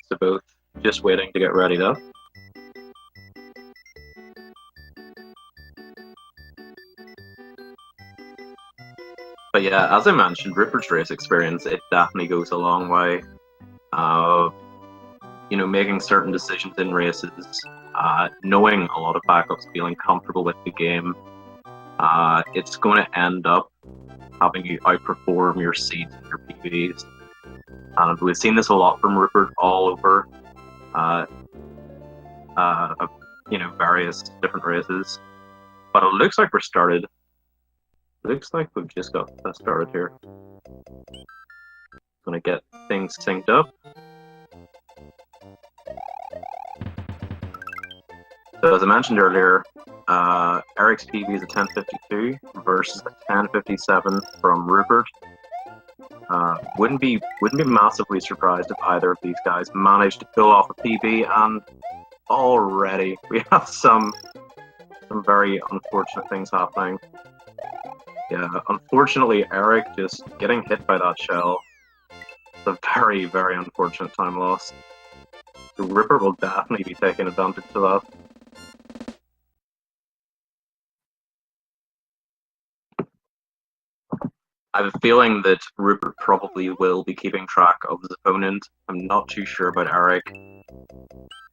So both just waiting to get ready though. But yeah, as I mentioned, Rupert's race experience, it definitely goes a long way. You know, making certain decisions in races, knowing a lot of backups, feeling comfortable with the game, it's going to end up having you outperform your seeds and your PBs. And we've seen this a lot from Rupert all over, you know, various different races. But it looks like we're started. Looks like we've just got that started here. Gonna get things synced up. So as I mentioned earlier, Eric's PB is a 1052 versus a 1057 from Rupert. Wouldn't be massively surprised if either of these guys managed to pull off a PB, and already we have some very unfortunate things happening. Yeah, unfortunately, Eric just getting hit by that shell. It's a very, very unfortunate time loss. So Rupert will definitely be taking advantage of that. I have a feeling that Rupert probably will be keeping track of his opponent. I'm not too sure about Eric,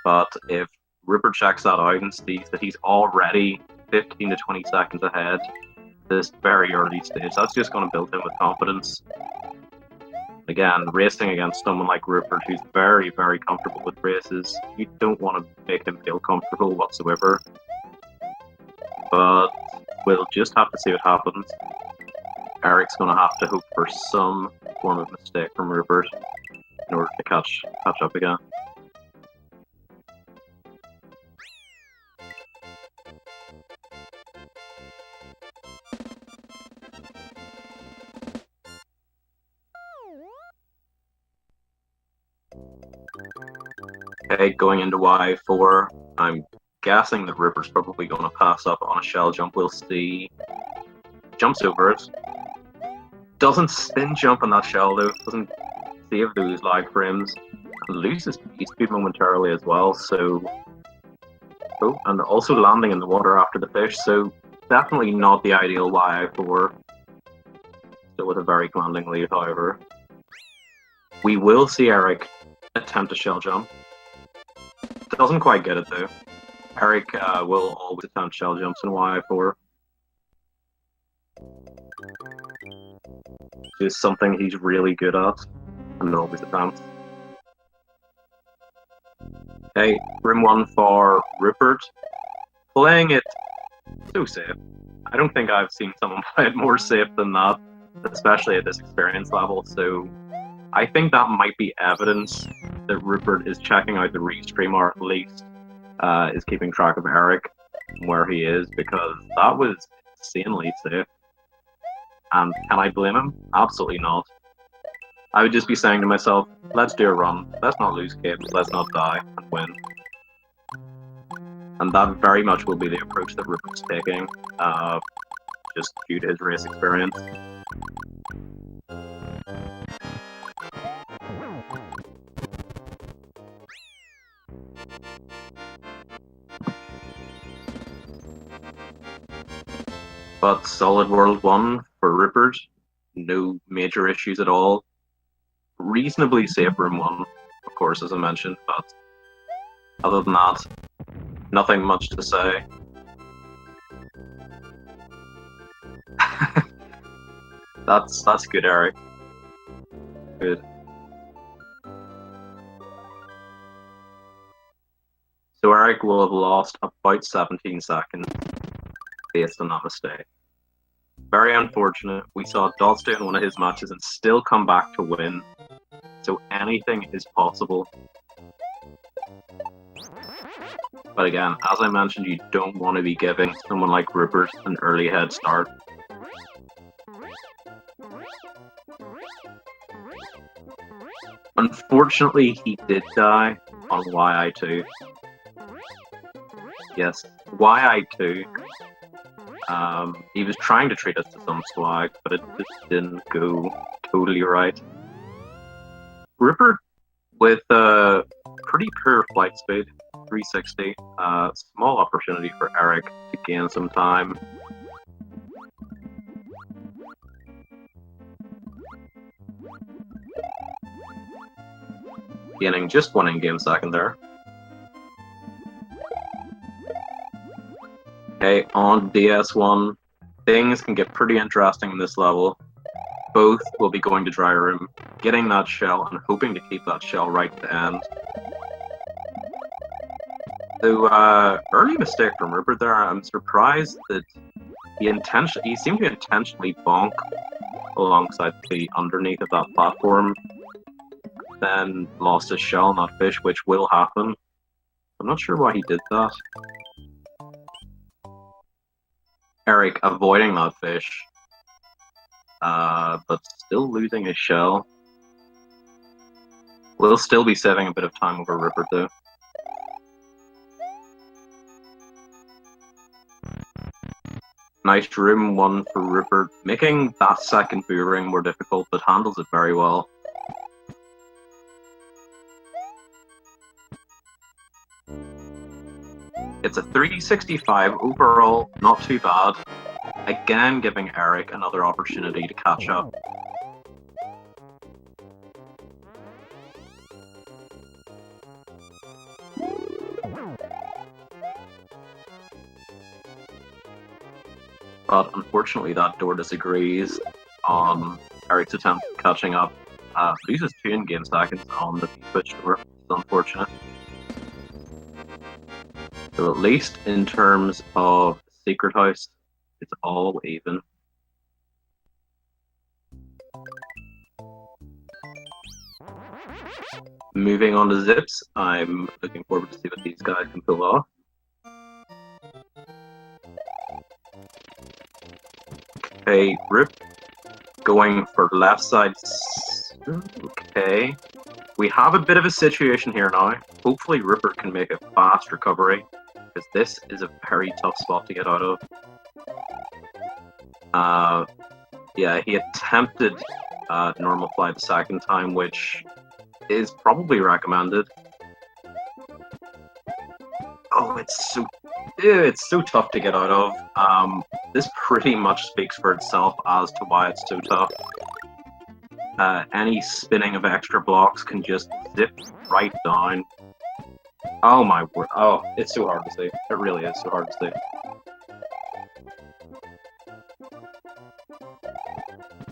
but if Rupert checks that out and sees that he's already 15 to 20 seconds ahead this very early stage, that's just going to build him with confidence. Again, racing against someone like Rupert, who's very, very comfortable with races, you don't want to make him feel comfortable whatsoever. But we'll just have to see what happens. Eric's going to have to hope for some form of mistake from Rupert in order to catch up again. Okay, going into Y4, I'm guessing that Rupert's probably going to pass up on a shell jump. We'll see. Jumps over it. Doesn't spin jump on that shell though, doesn't save those lag frames, and loses speed momentarily as well, so... Oh, and also landing in the water after the fish, so definitely not the ideal Y4. Still with a very commanding lead, however. We will see Eric attempt a shell jump. Doesn't quite get it though. Eric will always attempt shell jumps in Y4. Is something he's really good at, and always attempts. Okay, room 1 for Rupert. Playing it so safe. I don't think I've seen someone play it more safe than that, especially at this experience level, so I think that might be evidence that Rupert is checking out the Restreamer, or at least is keeping track of Eric and where he is, because that was insanely safe. And can I blame him? Absolutely not. I would just be saying to myself, let's do a run, let's not lose capes, let's not die, and win. And that very much will be the approach that Rupert's taking, just due to his race experience. But solid World 1 for Rupert, no major issues at all. Reasonably safe Room 1, of course, as I mentioned, but other than that, nothing much to say. That's good, Eric. Good. So Eric will have lost about 17 seconds based on that mistake. Very unfortunate. We saw Dots in one of his matches and still come back to win. So anything is possible. But again, as I mentioned, you don't want to be giving someone like Rupert an early head start. Unfortunately, he did die on YI2. Yes, YI2. He was trying to treat us to some swag, but it just didn't go totally right. Rupert with pretty poor flight speed, 360. Small opportunity for Erik to gain some time. Gaining just one in-game second there. Okay, on DS1, things can get pretty interesting in this level. Both will be going to dry room, getting that shell and hoping to keep that shell right to the end. So, early mistake from Rupert there. I'm surprised that he seemed to intentionally bonk alongside the underneath of that platform, then lost his shell on that fish, which will happen. I'm not sure why he did that. Erik avoiding that fish, but still losing his shell. We'll still be saving a bit of time over Rupert though. Nice room one for Rupert, making that second boomerang more difficult, but handles it very well. It's a 365 overall, not too bad. Again, giving Erik another opportunity to catch up. But unfortunately, that door disagrees on Erik's attempt at catching up. Loses 2 in-game seconds on the switch door. It's unfortunate. So at least in terms of Secret House, it's all even. Moving on to Zips, I'm looking forward to see what these guys can pull off. Okay, Rip going for left side. Okay. We have a bit of a situation here now. Hopefully Rupert can make a fast recovery, because this is a very tough spot to get out of. Yeah, he attempted normal fly the second time, which is probably recommended. Oh, it's so tough to get out of. This pretty much speaks for itself as to why it's so tough. Any spinning of extra blocks can just zip right down. Oh my word! Oh, it's so hard to see. It really is so hard to see.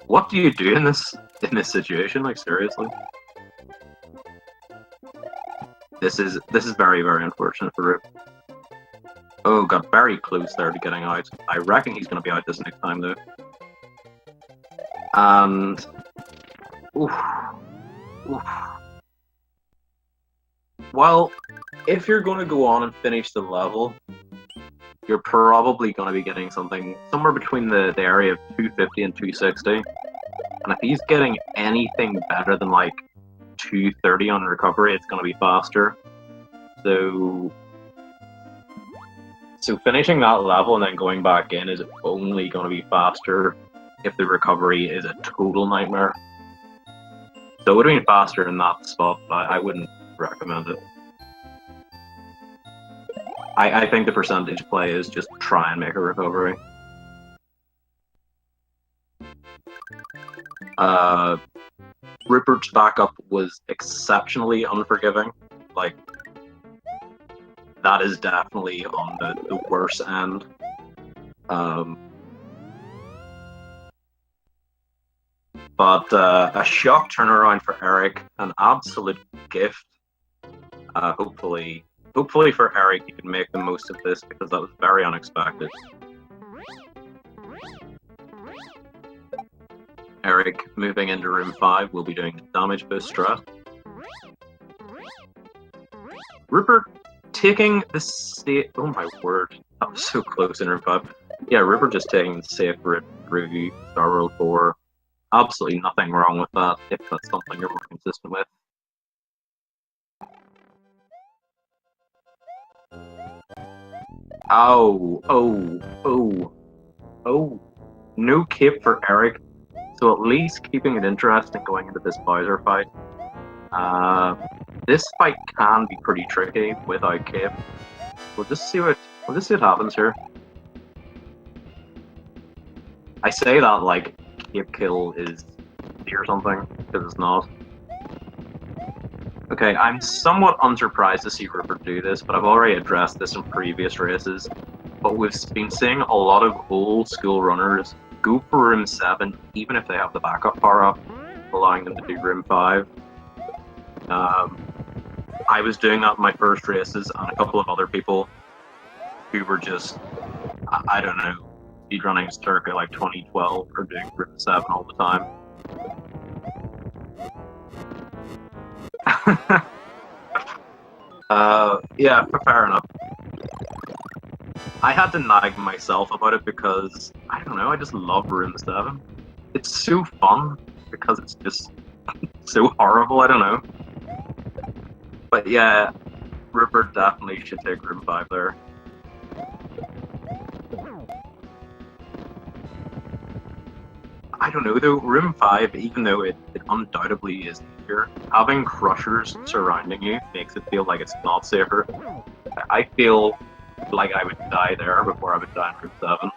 What do you do in this situation? Like, seriously? This is very, very unfortunate for Rip. Oh, got very close there to getting out. I reckon he's going to be out this next time, though. And... Oof. Oof. Well, if you're going to go on and finish the level, you're probably going to be getting something somewhere between the area of 250 and 260. And if he's getting anything better than like 230 on recovery, it's going to be faster. So finishing that level and then going back in is only going to be faster if the recovery is a total nightmare. So it would have been faster in that spot, but I wouldn't recommend it. I think the percentage play is just try and make a recovery. Rupert's backup was exceptionally unforgiving. Like, that is definitely on the worse end. But a shock turnaround for Erik, an absolute gift. Hopefully for Erik, he can make the most of this, because that was very unexpected. Erik moving into room 5 will be doing the damage boost strat. Rupert taking the safe. Oh my word, that was so close in room 5. Yeah, Rupert just taking the safe route through Star World 4. Absolutely nothing wrong with that, if that's something you're more consistent with. Oh. Oh, no cape for Eric. So at least keeping it interesting going into this Bowser fight. This fight can be pretty tricky without cape. We'll just see what happens here. I say that like cape kill is or something, because it's not. Okay, I'm somewhat unsurprised to see Roopert do this, but I've already addressed this in previous races. But we've been seeing a lot of old school runners go for room 7, even if they have the backup power up, allowing them to do room 5. I was doing that in my first races, and a couple of other people who were just, I don't know, speedrunning circa like 2012 or doing room 7 all the time. Yeah, fair enough. I had to nag myself about it because, I don't know, I just love room 7. It's so fun because it's just so horrible, I don't know. But yeah, Roopert definitely should take room 5 there. I don't know though, room 5, even though it undoubtedly is easier, having crushers surrounding you makes it feel like it's not safer. I feel like I would die there before I would die in room 7.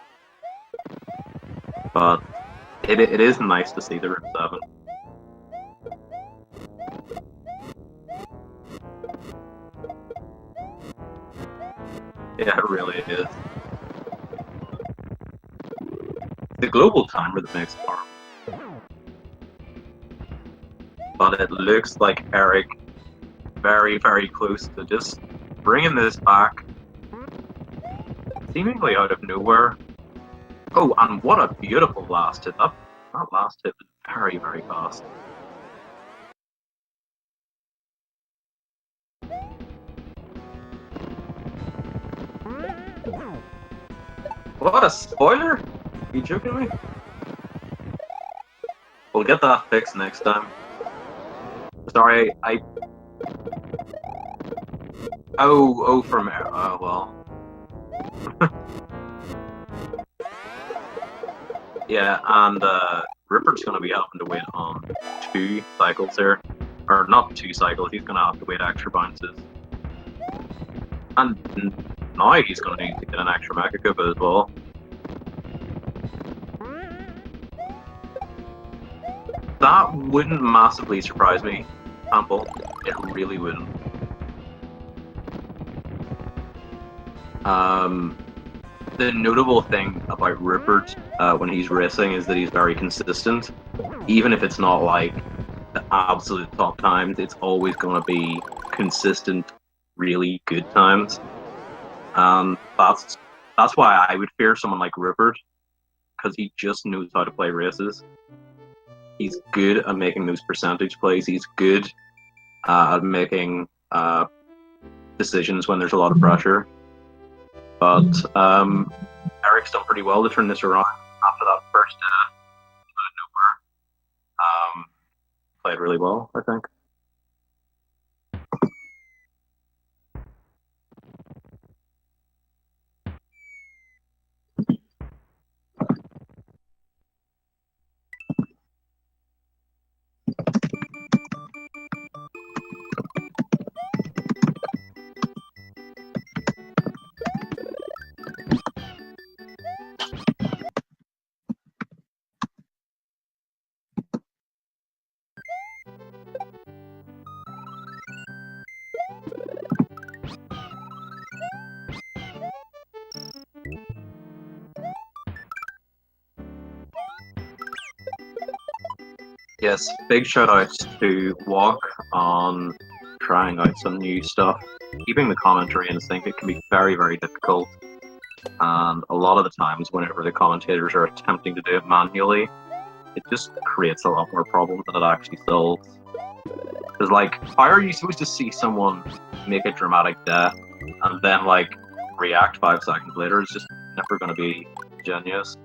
But it is nice to see the room 7. Yeah, it really is. The global timer that makes it hard. But it looks like Eric very, very close to just bringing this back, seemingly out of nowhere. Oh, and what a beautiful last hit. That last hit was very, very fast. What a spoiler! Are you joking me? We'll get that fixed next time. Sorry, Oh, from well. Yeah, and Rippert's gonna be having to wait on 2 cycles there. Or not 2 cycles, he's gonna have to wait extra bounces. And now he's gonna need to get an extra Mecha Koopa as well. That wouldn't massively surprise me, Ample. It really wouldn't. The notable thing about Rupert when he's racing is that he's very consistent. Even if it's not like the absolute top times, it's always going to be consistent, really good times. That's why I would fear someone like Rupert, because he just knows how to play races. He's good at making those percentage plays. He's good at making decisions when there's a lot of pressure. But Eric's done pretty well to turn this around after that first out of nowhere. Played really well, I think. Yes, big shout outs to Walk on trying out some new stuff. Keeping the commentary in sync, it can be very, very difficult. And a lot of the times, whenever the commentators are attempting to do it manually, it just creates a lot more problems than it actually solves. Because, like, how are you supposed to see someone make a dramatic death and then, like, react 5 seconds later? It's just never going to be genius.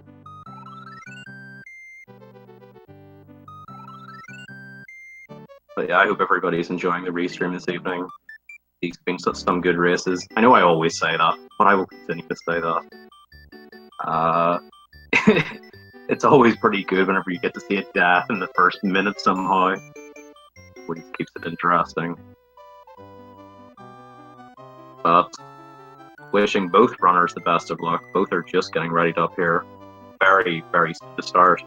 But yeah, I hope everybody's enjoying the restream this evening. These being such some good races. I know I always say that, but I will continue to say that. it's always pretty good whenever you get to see a death in the first minute somehow, which keeps it interesting. But wishing both runners the best of luck. Both are just getting readied up here. Very, very soon to start.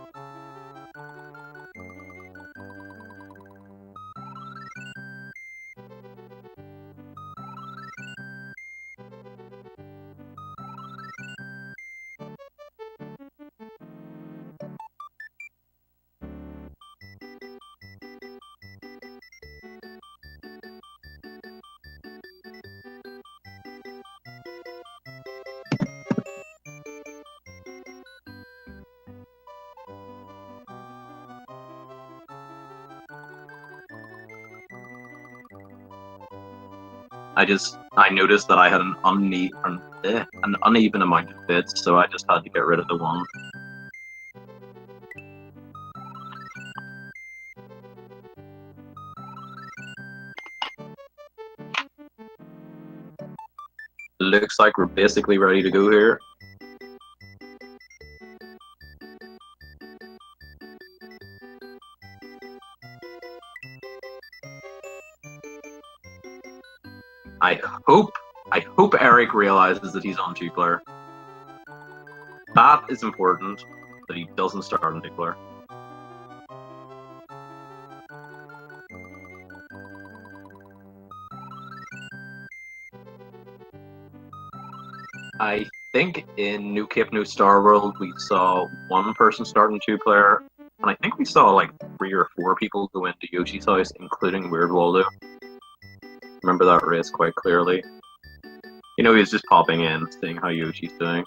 I noticed that I had an uneven amount of bits, so I just had to get rid of the one. Looks like we're basically ready to go here. I hope Erik realizes that he's on 2-player. That is important, that he doesn't start on 2-player. I think in New Cape New Star World we saw one person starting 2-player, and I think we saw like 3 or 4 people go into Yoshi's house, including Weird Waldo. Remember that race quite clearly. You know, he's just popping in, seeing how Yoshi's doing.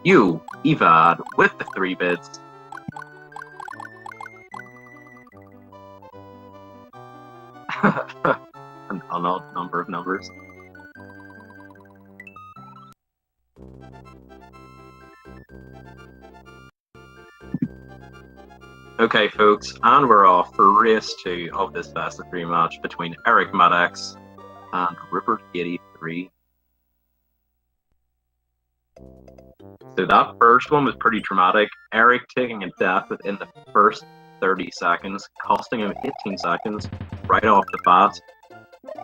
You, Evad, with the 3 bits. An unodd number of numbers. Okay, folks, and we're off for race 2 of this best of 3 match between Erikmadex and roopert83. So that first one was pretty dramatic. Erik taking a death within the first 30 seconds, costing him 18 seconds right off the bat.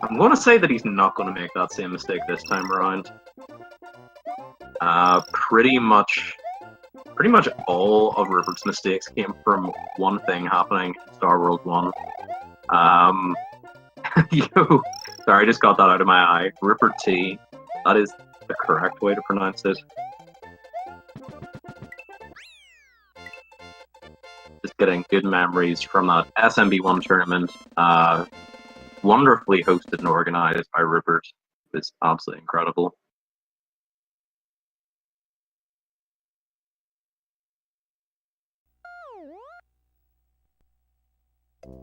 I'm going to say that he's not going to make that same mistake this time around. Pretty much all of Roopert's mistakes came from one thing happening in Star World 1. Yo, sorry, I just got that out of my eye. Roopert T. That is the correct way to pronounce it. Just getting good memories from that SMB1 tournament. Wonderfully hosted and organized by Roopert. It was absolutely incredible.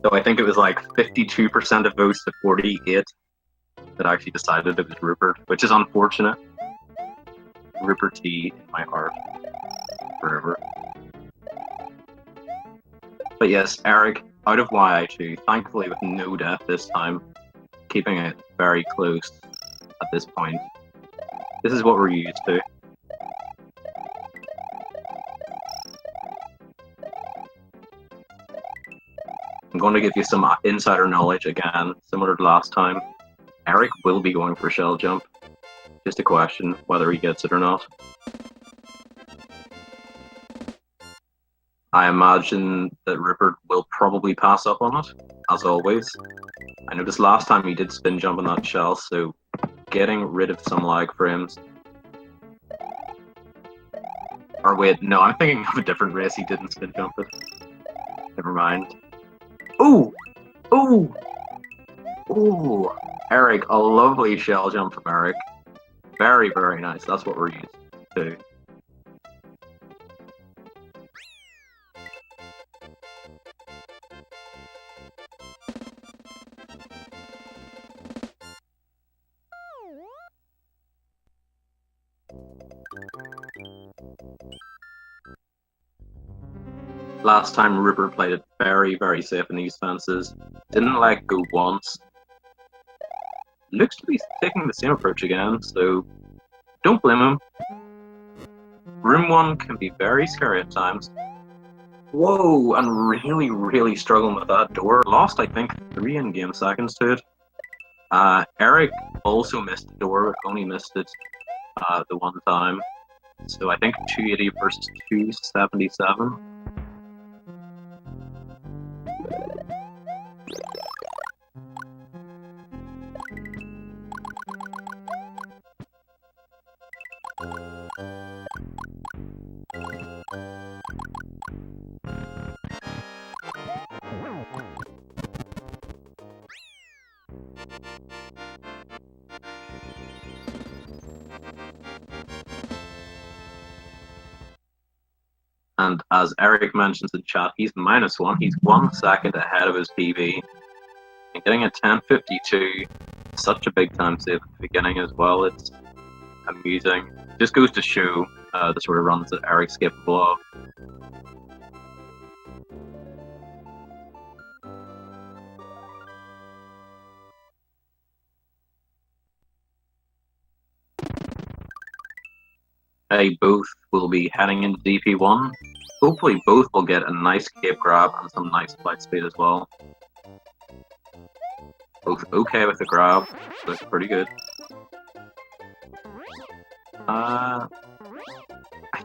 So I think it was like 52% of votes to 48 that actually decided it was Roopert, which is unfortunate. Roopert T in my heart forever. But yes, Erik, out of YI2, thankfully with no death this time, keeping it very close at this point. This is what we're used to. I'm going to give you some insider knowledge again, similar to last time. Erik will be going for shell jump. Just a question whether he gets it or not. I imagine that Roopert will probably pass up on it, as always. I noticed last time he did spin jump on that shell, so getting rid of some lag frames. Or wait, no, I'm thinking of a different race he didn't spin jump it. Never mind. Ooh! Ooh! Ooh! Erik, a lovely shell jump from Erik. Very, very nice. That's what we're used to. Last time Roopert played it very, very safe in these fences. Didn't let go once. looks to be taking the same approach again, so don't blame him. Room 1 can be very scary at times. Whoa, and really struggling with that door. Lost, I think, 3 in-game seconds to it. Erik also missed the door, but only missed it the one time. So I think 280 versus 277. And as Erik mentions in chat, he's -1. He's 1 second ahead of his PB. And getting a 10.52, such a big time save at the beginning as well. It's amusing. Just goes to show the sort of runs that Erik's capable of. They both will be heading into DP1. Hopefully both will get a nice cape grab and some nice flight speed as well. Both okay with the grab, looks pretty good. I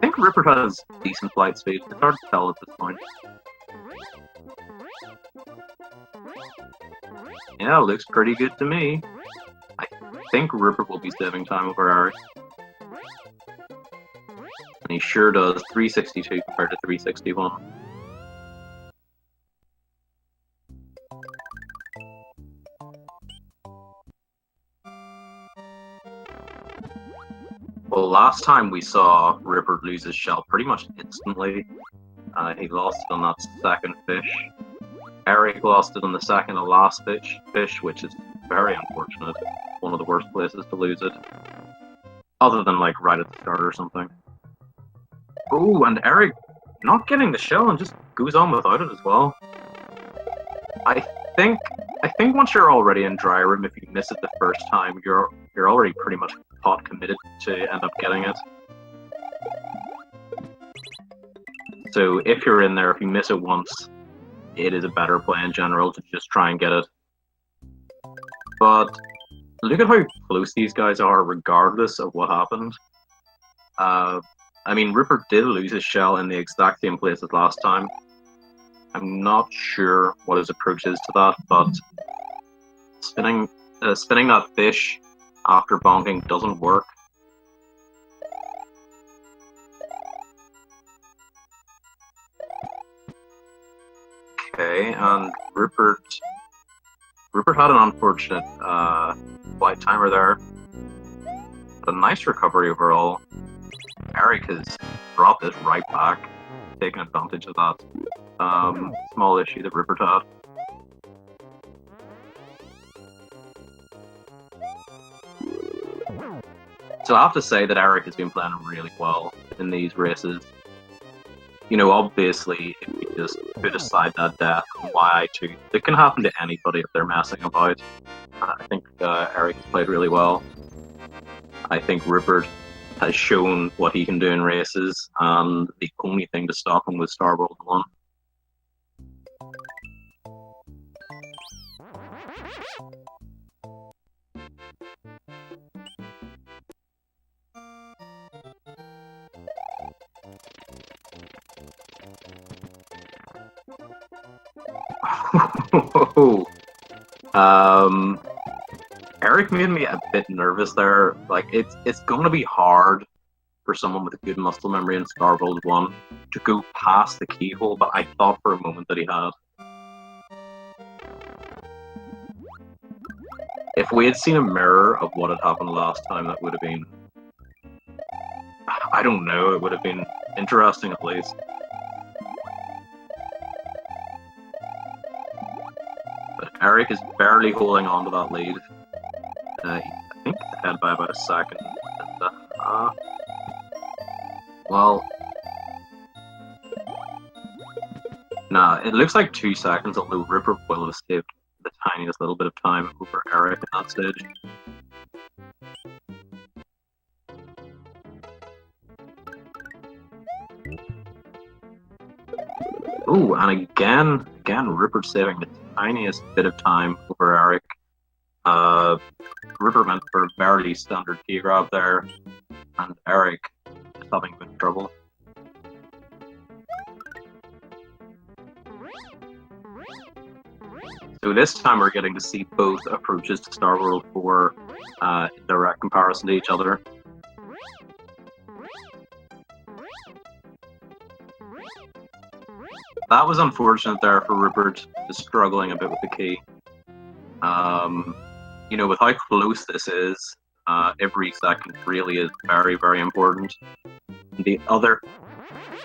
think Roopert has decent flight speed. It's hard to tell at this point. Yeah, looks pretty good to me. I think Roopert will be saving time over Erik. And he sure does. 362 compared to 361. Well, last time we saw Roopert lose his shell pretty much instantly. He lost it on that second fish. Erik lost it on the second to last fish, which is very unfortunate. One of the worst places to lose it. Other than like right at the start or something. Oh, and Erik not getting the shell and just goes on without it as well. I think once you're already in dry room, if you miss it the first time, you're already pretty much pot committed to end up getting it. So if you're in there, if you miss it once, it is a better play in general to just try and get it. But look at how close these guys are regardless of what happened. I mean, Roopert did lose his shell in the exact same place as last time. I'm not sure what his approach is to that, but spinning that fish after bonking doesn't work. Okay, and Roopert had an unfortunate flight timer there, but a nice recovery overall. Erik has brought this right back, taking advantage of that small issue that Roopert had. So I have to say that Erik has been playing really well in these races. You know, obviously, if we just put aside that death on Y2, it can happen to anybody if they're messing about. I think Erik has played really well. I think Roopert has shown what he can do in races, and the only thing to stop him was Starworld 1. Erik made me a bit nervous there. Like, it's going to be hard for someone with a good muscle memory in Starworld 1 to go past the keyhole, but I thought for a moment that he had. If we had seen a mirror of what had happened last time, that would have been... I don't know, it would have been interesting at least. But Erik is barely holding on to that lead. I think he's ahead by about a second and a half. Well, nah, it looks like 2 seconds, although Roopert will have saved the tiniest little bit of time over Erik at that stage. Ooh, and again, Roopert saving the tiniest bit of time over Erik. Roopert went for a very standard key grab there, and Erik is having a bit of trouble. So this time we're getting to see both approaches to Star World 4 in direct comparison to each other. That was unfortunate there for Roopert, just struggling a bit with the key. You know, with how close this is, every second really is very, very important. The other,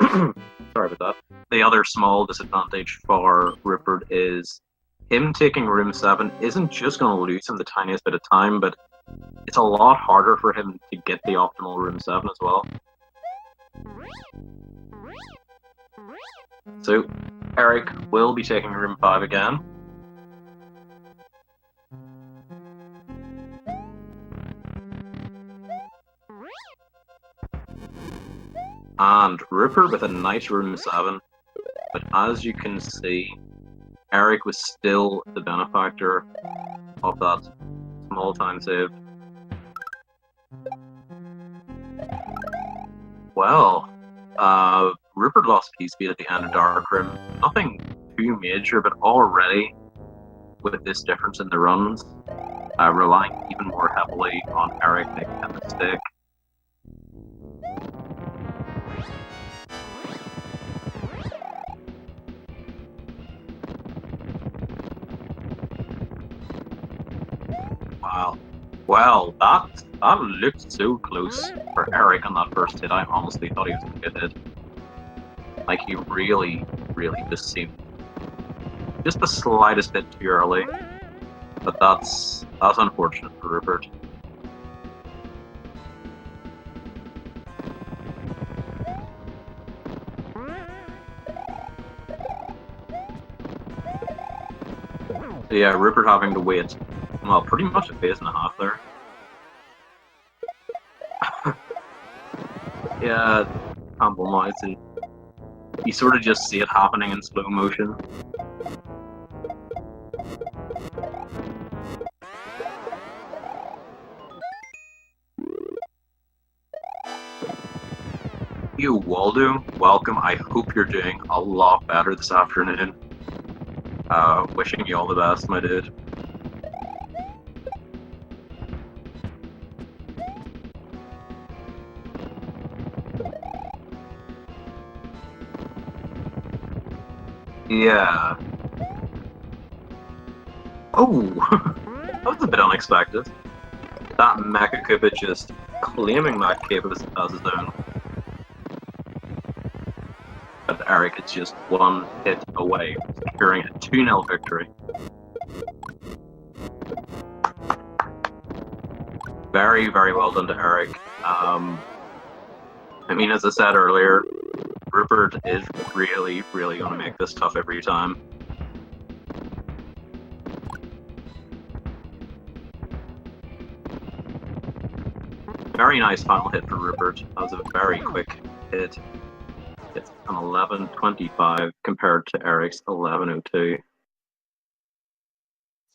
sorry about that. The other small disadvantage for Roopert is him taking room 7 isn't just going to lose him the tiniest bit of time, but it's a lot harder for him to get the optimal room 7 as well. So, Erik will be taking room 5 again. And Roopert with a nice room 7, but as you can see, Erik was still the benefactor of that small time save. Well, Roopert lost key speed at the end of Dark Room. Nothing too major, but already with this difference in the runs, relying even more heavily on Erik making a mistake. Wow. Well, that looked so close for Erik on that first hit. I honestly thought he was going to get hit. Like, he really just seemed just the slightest bit too early. But that's unfortunate for Roopert. So yeah, Roopert having to wait, well, pretty much a phase and a half there. Yeah, humble noise, and you sort of just see it happening in slow motion. You, Waldo, welcome. I hope you're doing a lot better this afternoon. Wishing you all the best, my dude. Yeah. Oh, that was a bit unexpected. That Mecha Koopa just claiming that cape as his own. But Erik is just one hit away, securing a 2-0 victory. Very, very well done to Erik. I mean, as I said earlier, Roopert is really going to make this tough every time. Very nice final hit for Roopert. That was a very quick hit. It's an 11.25 compared to Erik's 11.02.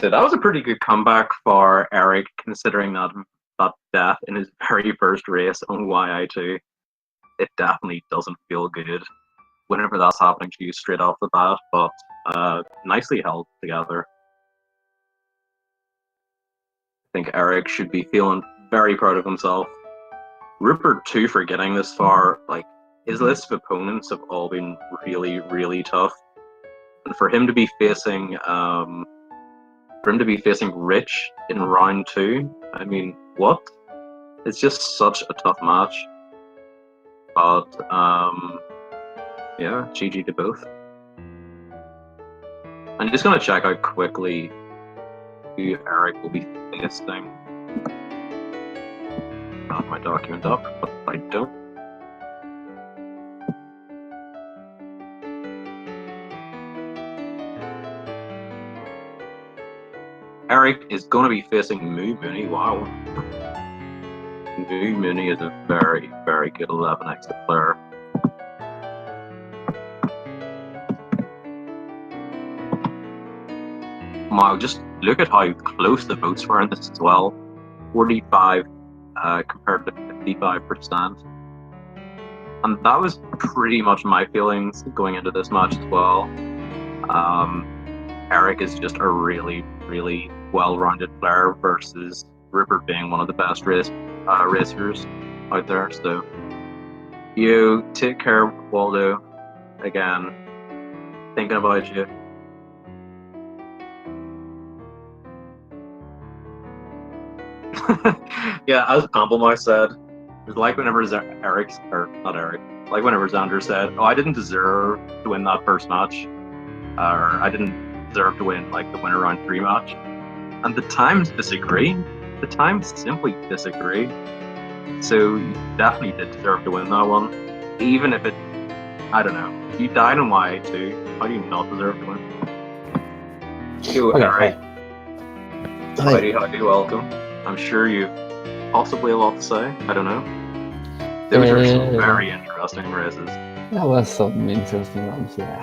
So that was a pretty good comeback for Erik, considering that death in his very first race on YI2. It definitely doesn't feel good whenever that's happening to you straight off the bat, but nicely held together. I think Erik should be feeling very proud of himself. Roopert too, for getting this far. Like, his list of opponents have all been really tough, and for him to be facing Rich in round 2, I mean, what? It's just such a tough match. But yeah, GG to both. I'm just gonna check out quickly who Erik will be facing. Not my document up, but I don't. Eric is going to be facing Moo Mooney. Wow. Moo Mooney is a very, very good 11 exit player. Wow, just look at how close the votes were in this as well. 45 compared to 55%. And that was pretty much my feelings going into this match as well. Eric is just a really, really well-rounded player versus Rupert being one of the best racers out there. So, you take care, Waldo. Again, thinking about you. Yeah, as Pamplemouth said, it's like whenever whenever Xander said, "Oh, I didn't deserve to win that first match," or "I didn't deserve to win like the winner round 3 match," and the times disagree. The times simply disagree. So you definitely did deserve to win that one, even if it, I don't know, you died on YA2. How do you not deserve to win? You, Okay, Eric. Hi. Howdy, welcome. I'm sure you've possibly a lot to say. I don't know. Those were some very interesting races. That was some interesting ones, yeah.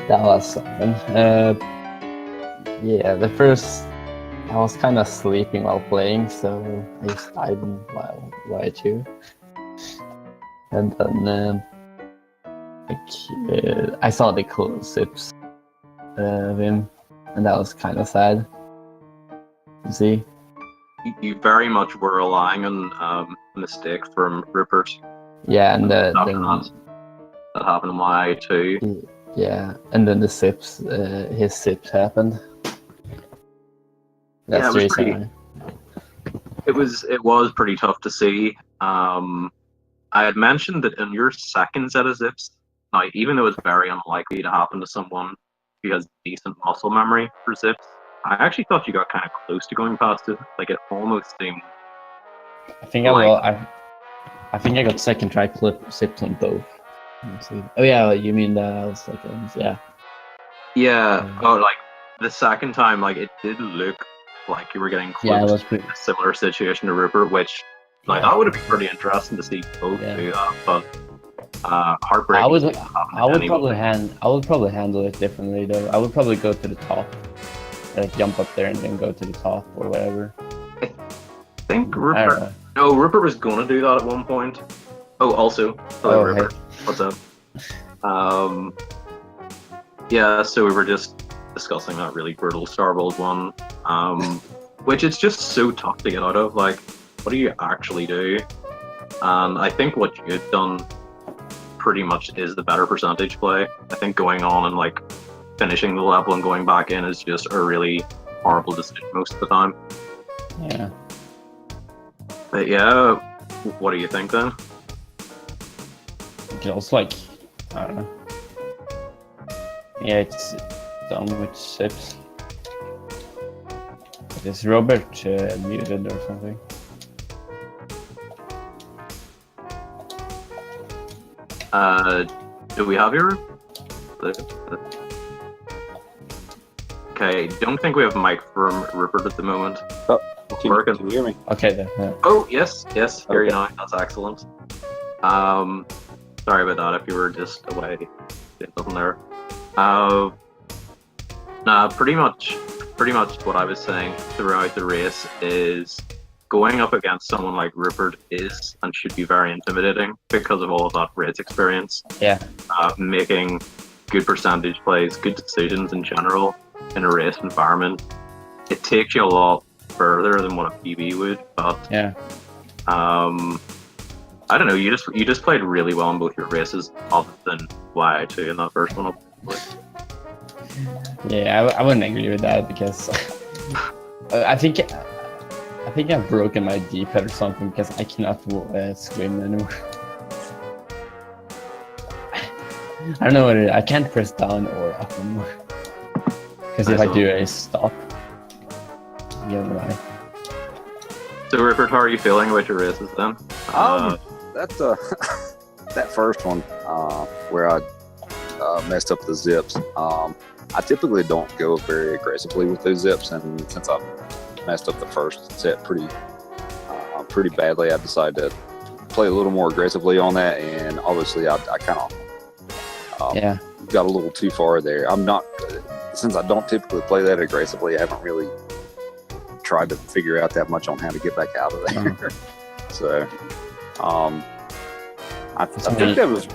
That was something. Yeah, the first, I was kind of sleeping while playing, so I just died while Y2. And then I saw the close sips of him, and that was kind of sad. You see? You very much were relying on mistakes from Rupert. Yeah, and that happened in YA2. Yeah, and then the sips, his sips happened. That's yeah, the reason. It was pretty tough to see. I had mentioned that in your second set of zips, now even though it's very unlikely to happen to someone who has decent muscle memory for zips, I actually thought you got kind of close to going past it. Like it almost seemed. I think I think I got second try sips on both. Let's see. Oh yeah, you mean the seconds? Yeah. Yeah. Oh, like the second time, like it did look like you were getting close. Yeah, it was pretty. To a similar situation to Rupert, which like that would have been pretty interesting to see both do that, but heartbreaking. I would probably handle it differently though. I would probably go to the top, like jump up there and then go to the top or whatever. I think Rupert. No, Rupert was gonna do that at one point. Oh, also, hello, Rupert. Hey. What's up? Yeah, so we were just discussing that really brutal Starbolt one, which is just so tough to get out of. Like, what do you actually do? And I think what you've done pretty much is the better percentage play. I think going on and like finishing the level and going back in is just a really horrible decision most of the time. Yeah. But yeah, what do you think then? Just like, I don't know. Yeah, it's done with sips. Is Robert muted or something? Do we have your? Okay, don't think we have mic from Rupert at the moment. Oh, can you hear me? Okay then. Yeah. Oh yes, hear you now. That's excellent. Sorry about that if you were just away. It wasn't there. Nah, pretty much what I was saying throughout the race is going up against someone like Rupert is and should be very intimidating because of all of that race experience. Yeah. Making good percentage plays, good decisions in general in a race environment. It takes you a lot further than what a PB would, but yeah. I don't know. You just played really well in both your races, other than YI2 in that first one. Yeah, I wouldn't agree with that because I think I've broken my D-pad or something because I cannot swim anymore. I don't know what it is. I can't press down or up anymore because if I do, I stop. Yeah, right. So, Rupert, how are you feeling about your races then? That's that first one where I messed up the zips. I typically don't go very aggressively with those zips, and since I messed up the first set pretty badly, I decided to play a little more aggressively on that, and obviously I kind of got a little too far there. I'm not, since I don't typically play that aggressively, I haven't really tried to figure out that much on how to get back out of there. So I think that was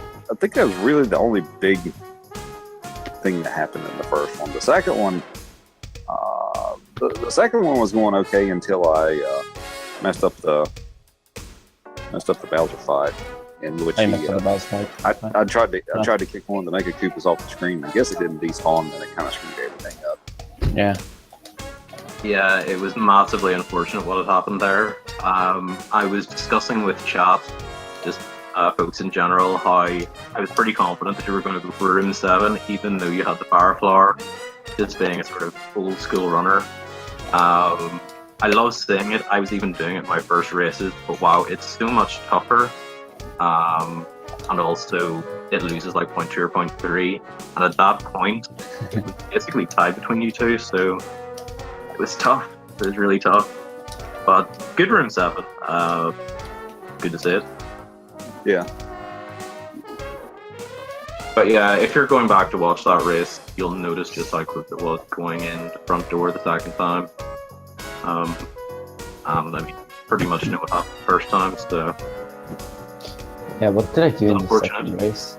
really the only big thing that happened in the first one. The second one, the second one was going okay until I messed up the Bowser fight, in which I tried to kick one of the Mega Koopas off the screen. I guess it didn't despawn, and it kind of screwed everything up. Yeah. Yeah, it was massively unfortunate what had happened there. I was discussing with chat, just folks in general, how I was pretty confident that you were going to go for Room 7, even though you had the Fire Flower, just being a sort of old school runner. I love seeing it. I was even doing it in my first races, but wow, it's so much tougher. And also, it loses like 0.2 or 0.3, and at that point, it was basically tied between you two, so it was tough. It was really tough. But good Room 7. Good to see it. Yeah. But yeah, if you're going back to watch that race, you'll notice just how close it was going in the front door the second time. And I mean, pretty much know what happened the first time, so... Yeah, what did I do in the second race?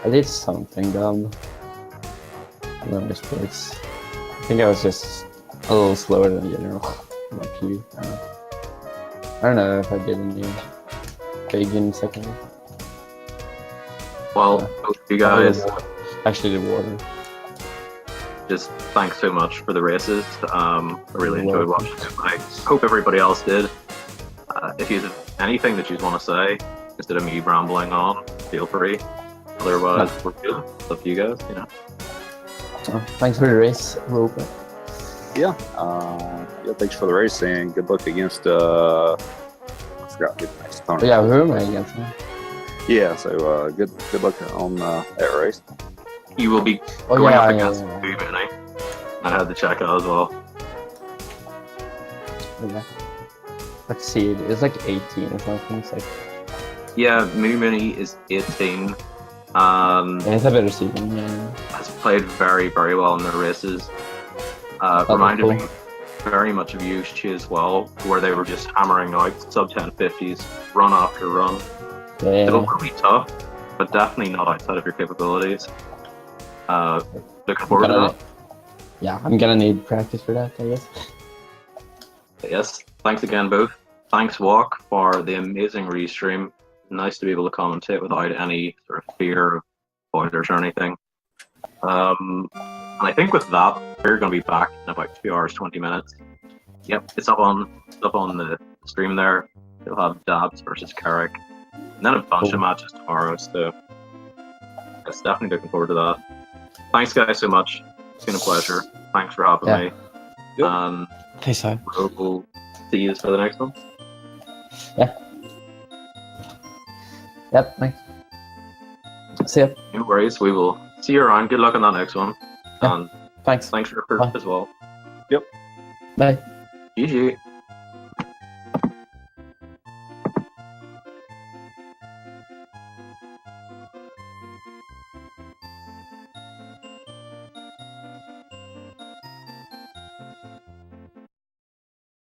I did something dumb. I don't know which place. I think I was just a little slower than general. Like you. I don't know if I did any big in second race. Well, both of you guys... Actually, the water. Just thanks so much for the races. I really enjoyed watching them. I hope everybody else did. If you have anything that you want to say, instead of me rambling on, feel free. Otherwise, we're good. It's up to you guys, you know. Thanks for the race, Roper. Yeah. Thanks for the race, and good luck against, I forgot who the next opponent. Yeah, who am I against? Yeah, so good luck on that race. You will be going up against Boo Mooney. I had to check out as well. Yeah. Let's see, it's like 18 or something. It's like... Yeah, Moo Mooney is 18. And it's a better season, has played very, very well in their races. Reminded me very much of Yushi as well, where they were just hammering out sub 1050s, run after run. Yeah. It'll be tough, but definitely not outside of your capabilities. Looking forward to that. Yeah, I'm gonna need practice for that, I guess. Yes, thanks again both. Thanks Walk for the amazing restream. Nice to be able to commentate without any sort of fear of spoilers or anything. And I think with that, we're going to be back in about 2 hours 20 minutes. Yep, it's up on the stream there. You'll have Dabs versus Carrick, and then a bunch of matches tomorrow. So it's definitely looking forward to that. Thanks guys so much. It's been a pleasure. Thanks for having me. Yep. Thanks, so. We'll see you for the next one. Yeah. Yep, thanks. See ya. No worries, we will see you around. Good luck on that next one. Yeah. And thanks. thanks for as well. Yep. Bye. GG.